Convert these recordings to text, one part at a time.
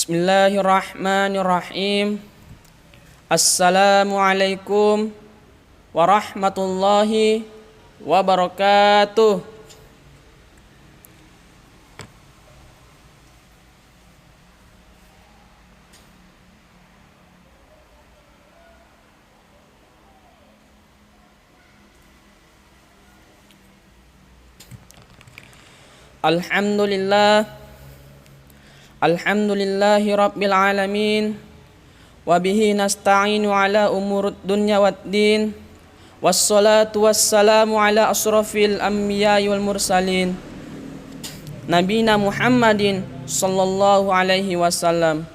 Bismillahirrahmanirrahim. Assalamualaikum warahmatullahi wabarakatuh. Alhamdulillahi rabbil alamin. Wabihi nasta'inu ala umurud dunya waddin. Wassalatu wassalamu ala asrafil anbiya'i wal mursalin, Nabina Muhammadin sallallahu alaihi wasallam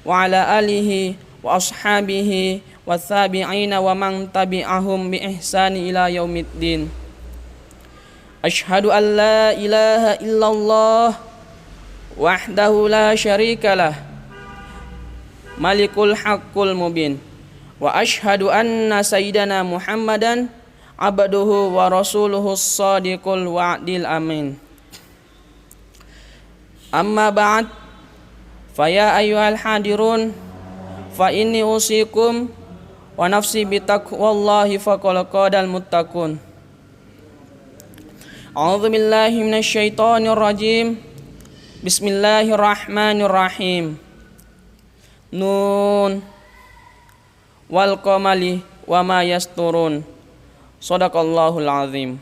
wa ala alihi wa ashabihi wa thabi'ina wa man tabi'ahum bi ihsani ila yaumiddin. Ashhadu an la ilaha illallah wahdahu la syarikalah malikul haqqul mubin, wa ashhadu anna sayyidana Muhammadan abduhu wa rasuluhu shadiqul wa'dil amin. Amma ba'd, faya ayyuhal hadirun, fa inni usikum wa nafsi bitaqwallahi faqad qadal muttaqun. A'udzu billahi minasyaitonir rajim. Bismillahirrahmanirrahim. Nun wal qamali wa ma yasturun. Shadaqallahul azim.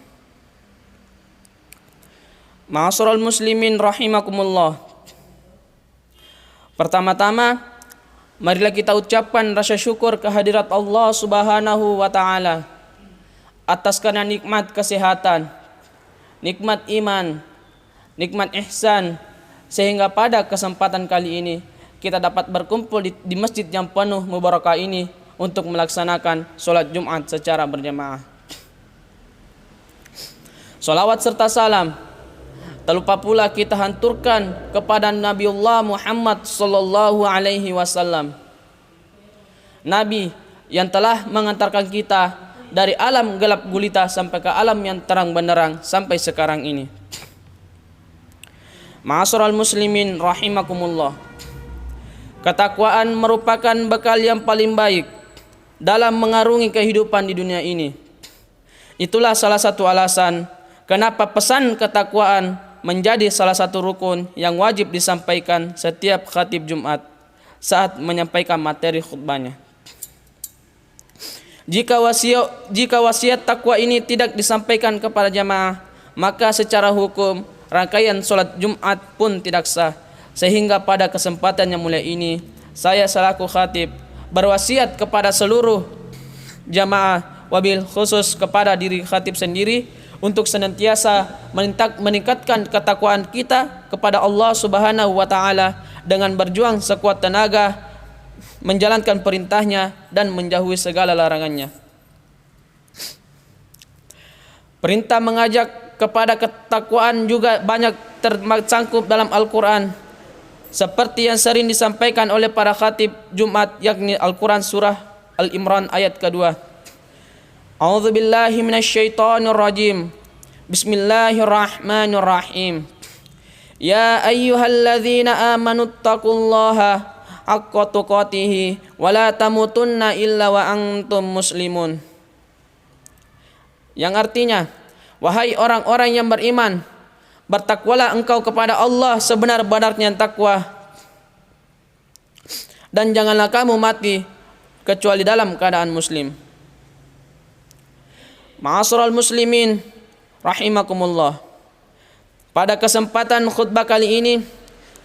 Ma'asyiral muslimin rahimakumullah. Pertama-tama, marilah kita ucapkan rasa syukur kehadirat Allah Subhanahu wa taala atas karena nikmat kesehatan, nikmat iman, nikmat ihsan, sehingga pada kesempatan kali ini kita dapat berkumpul di masjid yang penuh mubarakah ini untuk melaksanakan sholat Jumat secara berjamaah. Salawat serta salam tak lupa pula kita hanturkan kepada Nabiullah Muhammad sallallahu alaihi wasallam, Nabi yang telah mengantarkan kita dari alam gelap gulita sampai ke alam yang terang benderang sampai sekarang ini. Ma'asyiral muslimin rahimakumullah. Ketakwaan merupakan bekal yang paling baik dalam mengarungi kehidupan di dunia ini. Itulah salah satu alasan kenapa pesan ketakwaan menjadi salah satu rukun yang wajib disampaikan setiap khatib Jumat saat menyampaikan materi khutbahnya. Jika wasiat takwa ini tidak disampaikan kepada jamaah, maka secara hukum rangkaian sholat Jumat pun tidak sah. Sehingga pada kesempatan yang mulia ini, saya selaku khatib berwasiat kepada seluruh jamaah, wabil khusus kepada diri khatib sendiri, untuk senantiasa meningkatkan ketakwaan kita kepada Allah Subhanahu wa taala dengan berjuang sekuat tenaga, menjalankan perintahnya dan menjauhi segala larangannya. Perintah mengajak kepada ketakwaan juga banyak tersangkup dalam Al-Quran, seperti yang sering disampaikan oleh para khatib Jumat, yakni Al-Quran surah Al-Imran ayat kedua. A'udzu billahi minasyaitonir rajim. Bismillahirrahmanirrahim. Ya ayyuhalladzina amanu taqullaha haqqa tuqatih wa la tamutunna illa wa antum muslimun. Yang artinya, wahai orang-orang yang beriman, bertakwalah engkau kepada Allah sebenar-benarnya takwa, dan janganlah kamu mati kecuali dalam keadaan muslim. Ma'asyiral muslimin rahimakumullah. Pada kesempatan khutbah kali ini,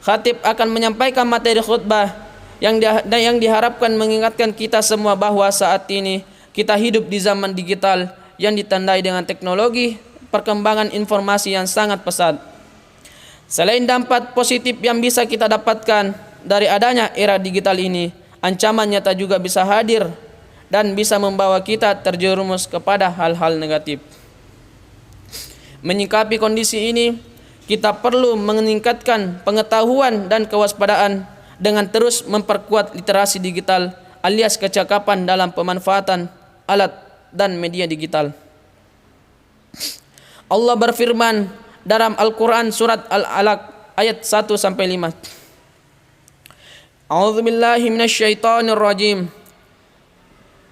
khatib akan menyampaikan materi khutbah yang diharapkan mengingatkan kita semua bahwa saat ini kita hidup di zaman digital yang ditandai dengan teknologi, perkembangan informasi yang sangat pesat. Selain dampak positif yang bisa kita dapatkan dari adanya era digital ini, ancaman nyata juga bisa hadir dan bisa membawa kita terjerumus kepada hal-hal negatif. Menyikapi kondisi ini, kita perlu meningkatkan pengetahuan dan kewaspadaan dengan terus memperkuat literasi digital alias kecakapan dalam pemanfaatan alat dan media digital. Allah berfirman dalam Al-Quran surat Al-Alaq ayat 1-5. A'udzu billahi minasyaitonir rajim.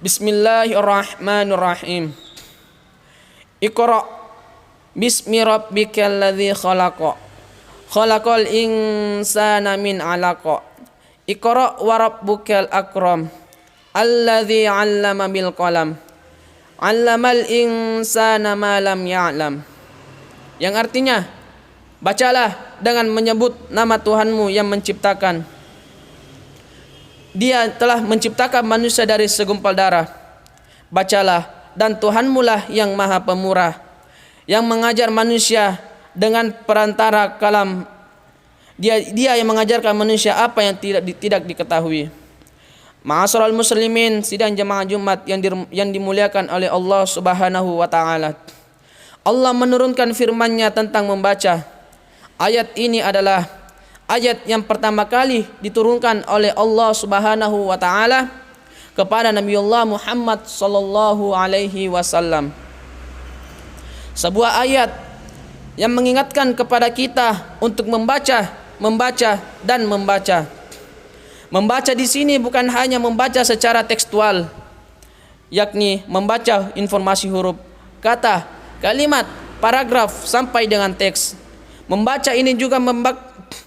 Bismillahirrahmanirrahim. Iqra bismi rabbikal ladzi khalaqa. Khalaqal insana min 'alaqa. Iqra wa rabbukal akram. Alladzi 'allama bil qalam. 'Allamal insana ma lam ya'lam. Yang artinya, bacalah dengan menyebut nama Tuhanmu yang menciptakan. Dia telah menciptakan manusia dari segumpal darah. Bacalah, dan Tuhanmu lah yang maha pemurah, yang mengajar manusia dengan perantara kalam. Dia yang mengajarkan manusia apa yang tidak diketahui. Ma'asyiral muslimin, sidang jemaah Jumat yang dimuliakan oleh Allah Subhanahu wa taala. Allah menurunkan firman-Nya tentang membaca. Ayat ini adalah ayat yang pertama kali diturunkan oleh Allah Subhanahu wa taala kepada Nabiullah Muhammad sallallahu alaihi wasallam. Sebuah ayat yang mengingatkan kepada kita untuk membaca dan membaca. Membaca di sini bukan hanya membaca secara tekstual, yakni membaca informasi huruf, kata, kalimat, paragraf sampai dengan teks. Membaca ini juga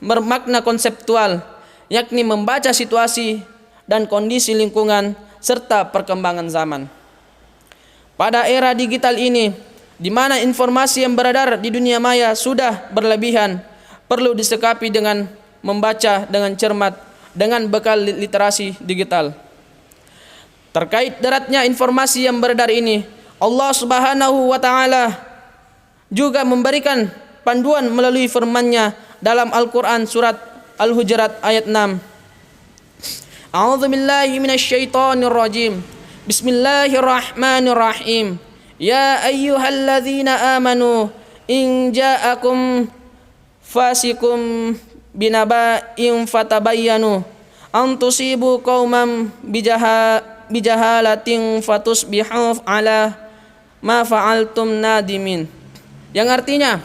bermakna konseptual, yakni membaca situasi dan kondisi lingkungan serta perkembangan zaman. Pada era digital ini, di mana informasi yang beredar di dunia maya sudah berlebihan, perlu disikapi dengan membaca dengan cermat dengan bekal literasi digital. Terkait deratnya informasi yang beredar ini, Allah Subhanahu wa taala juga memberikan panduan melalui firman-Nya dalam Al-Quran surat Al-Hujurat ayat 6. A'udzu billahi minasyaitonir rajim. Bismillahirrahmanirrahim. Ya ayyuhalladzina amanu in ja'akum fasikum binaba'in fatabayyanu an tusibu qauman bijahalatin fatusbihu ala ma fa'altum nadimin. Yang artinya,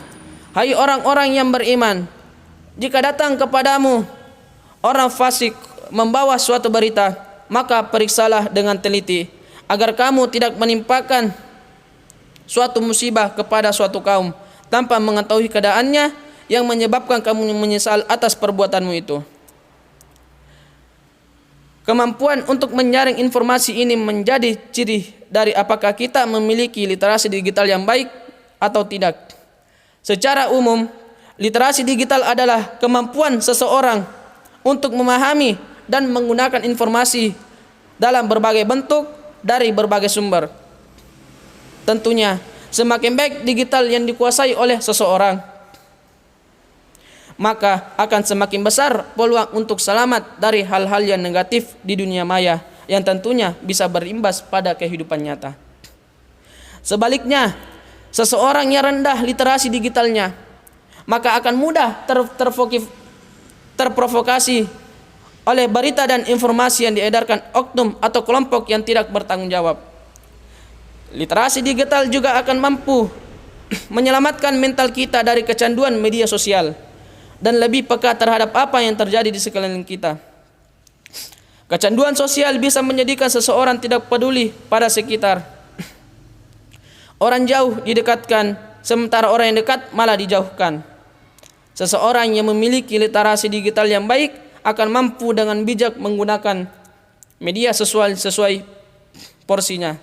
hai orang-orang yang beriman, jika datang kepadamu orang fasik membawa suatu berita, maka periksalah dengan teliti agar kamu tidak menimpakan suatu musibah kepada suatu kaum tanpa mengetahui keadaannya yang menyebabkan kamu menyesal atas perbuatanmu itu. Kemampuan untuk menyaring informasi ini menjadi ciri dari apakah kita memiliki literasi digital yang baik atau tidak. Secara umum, literasi digital adalah kemampuan seseorang untuk memahami dan menggunakan informasi dalam berbagai bentuk dari berbagai sumber. Tentunya, semakin baik digital yang dikuasai oleh seseorang, maka akan semakin besar peluang untuk selamat dari hal-hal yang negatif di dunia maya yang tentunya bisa berimbas pada kehidupan nyata. Sebaliknya, seseorang yang rendah literasi digitalnya, maka akan mudah terprovokasi oleh berita dan informasi yang diedarkan oknum atau kelompok yang tidak bertanggung jawab. Literasi digital juga akan mampu menyelamatkan mental kita dari kecanduan media sosial dan lebih peka terhadap apa yang terjadi di sekeliling kita. Kecanduan sosial bisa menjadikan seseorang tidak peduli pada sekitar. Orang jauh didekatkan, sementara orang yang dekat malah dijauhkan. Seseorang yang memiliki literasi digital yang baik akan mampu dengan bijak menggunakan media sesuai porsinya.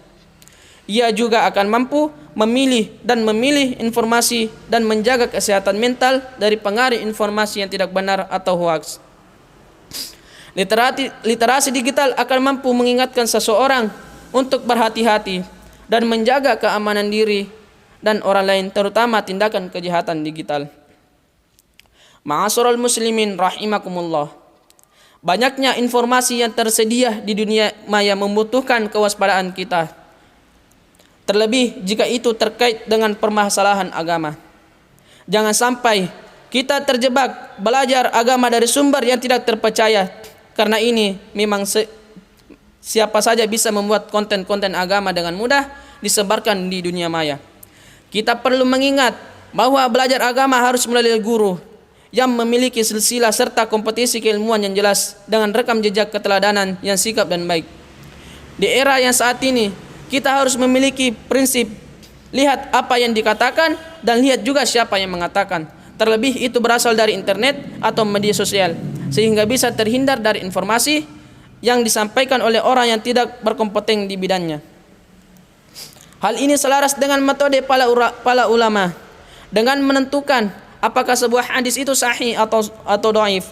Ia juga akan mampu memilih informasi dan menjaga kesehatan mental dari pengaruh informasi yang tidak benar atau hoaks. Literasi digital akan mampu mengingatkan seseorang untuk berhati-hati dan menjaga keamanan diri dan orang lain, terutama tindakan kejahatan digital. Ma'asyiral muslimin rahimakumullah. Banyaknya informasi yang tersedia di dunia maya membutuhkan kewaspadaan kita. Terlebih jika itu terkait dengan permasalahan agama. Jangan sampai kita terjebak belajar agama dari sumber yang tidak terpercaya. Karena ini memang siapa saja bisa membuat konten-konten agama dengan mudah disebarkan di dunia maya. Kita perlu mengingat bahwa belajar agama harus melalui guru yang memiliki silsilah serta kompetisi keilmuan yang jelas dengan rekam jejak keteladanan yang sikap dan baik. Di era yang saat ini, kita harus memiliki prinsip lihat apa yang dikatakan dan lihat juga siapa yang mengatakan. Terlebih itu berasal dari internet atau media sosial, sehingga bisa terhindar dari informasi yang disampaikan oleh orang yang tidak berkompeten di bidangnya. Hal ini selaras dengan metode para ulama dengan menentukan apakah sebuah hadis itu sahih atau dhaif.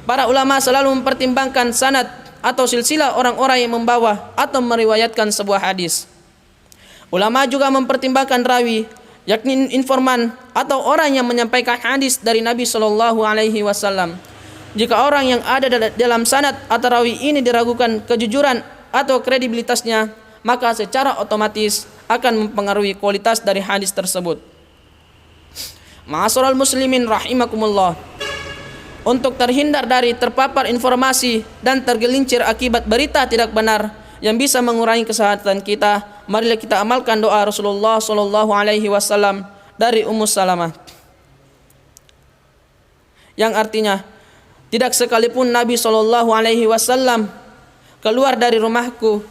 Para ulama selalu mempertimbangkan sanad atau silsilah orang-orang yang membawa atau meriwayatkan sebuah hadis. Ulama juga mempertimbangkan rawi, yakni informan atau orang yang menyampaikan hadis dari Nabi Shallallahu Alaihi Wasallam. Jika orang yang ada dalam sanad atau rawi ini diragukan kejujuran atau kredibilitasnya, maka secara otomatis akan mempengaruhi kualitas dari hadis tersebut. Ma'asyiral muslimin rahimakumullah. Untuk terhindar dari terpapar informasi dan tergelincir akibat berita tidak benar yang bisa mengurangi kesehatan kita, marilah kita amalkan doa Rasulullah sallallahu alaihi wasallam dari Ummu Salamah. Yang artinya, tidak sekalipun Nabi sallallahu alaihi wasallam keluar dari rumahku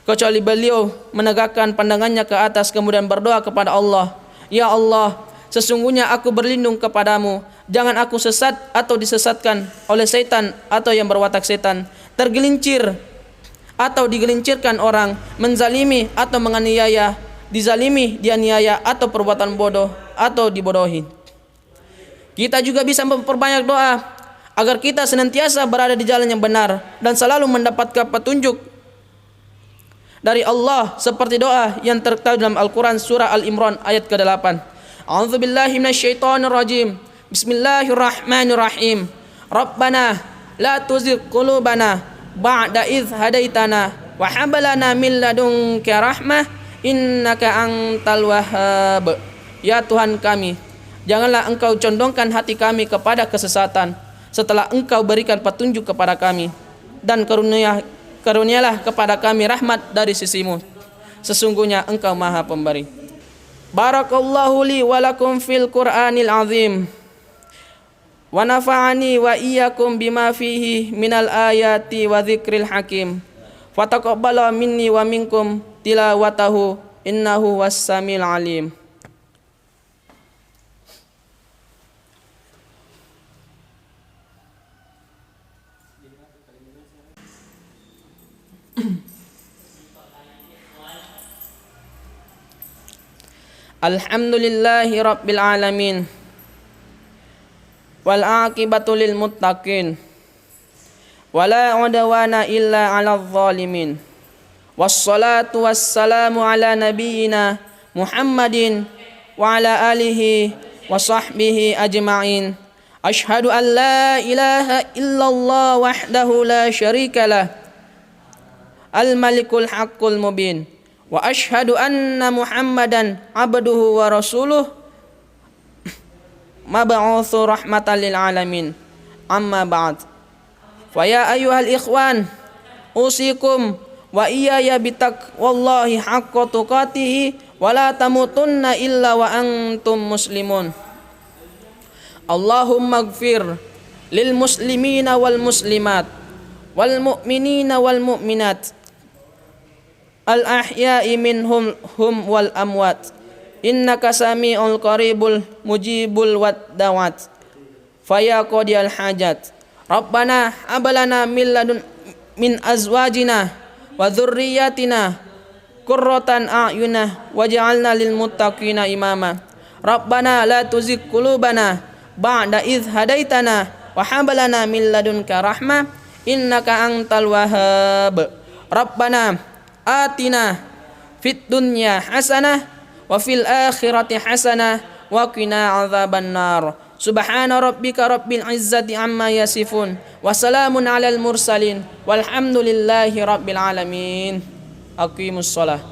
kecuali beliau menegakkan pandangannya ke atas kemudian berdoa kepada Allah, "Ya Allah, sesungguhnya aku berlindung kepadamu, jangan aku sesat atau disesatkan oleh setan atau yang berwatak setan, tergelincir atau digelincirkan orang, menzalimi atau menganiaya, dizalimi, dianiaya atau perbuatan bodoh atau dibodohi." Kita juga bisa memperbanyak doa agar kita senantiasa berada di jalan yang benar dan selalu mendapatkan petunjuk dari Allah seperti doa yang terkait dalam Al-Quran surah Al-Imran ayat ke-8. A'udzubillahi minasyaitonirrajim. Bismillahirrahmanirrahim. Rabbana la tuzigh qulubana ba'da idh hadaitana wa hab lana min ladunka rahmah innaka antal wahhab. Ya Tuhan kami, janganlah Engkau condongkan hati kami kepada kesesatan setelah Engkau berikan petunjuk kepada kami, dan karunialah kepada kami rahmat dari sisimu. Sesungguhnya Engkau Maha Pemberi. Barakallahu li wa lakum fil Qur'anil azim. Wa nafa'ani wa iyyakum bima fihi minal ayati wa dzikril hakim. Fa taqabbala minni wa minkum tilawatahu innahu was-samiul alim. Alhamdulillahi rabbil alamin wal aqibatu lil muttaqin wala udwana illa 'alal zalimin wassalatu wassalamu ala nabiyyina Muhammadin wa ala alihi wa sahbihi ajma'in. Ashhadu an la ilaha illallah wahdahu la syarikalah al malikul haqqul mubin wa ashhadu anna Muhammadan abduhu wa rasuluh mab'utsu rahmatan lil alamin. Amma ba'd. Fa ya ayyuhal ikhwan, usikum wa iyaya bitaqwallahi haqqa tuqatih wa la tamutunna illa wa antum muslimun. Allahumma ighfir lil muslimina wal muslimat wal mu'minina wal mu'minat al ahya'i minhum wal amwat innaka sami'ul qaribul mujibul wad dawat faya qadiyal hajat. Rabbana hablana min azwajina wa dzurriyyatina qurratan a'yuna waj'alna lil muttaqina imama. Rabbana la tuzigh qulubana ba'da idh hadaitana wa hab lana min ladunka rahmah innaka antal wahhab. Rabbana atina fid dunya hasanah wa fil akhirati hasanah wa qina adzabannar. Subhana rabbika rabbil izzati amma yasifun wa salamun alal mursalin walhamdulillahi rabbil alamin. Aqimus shalah.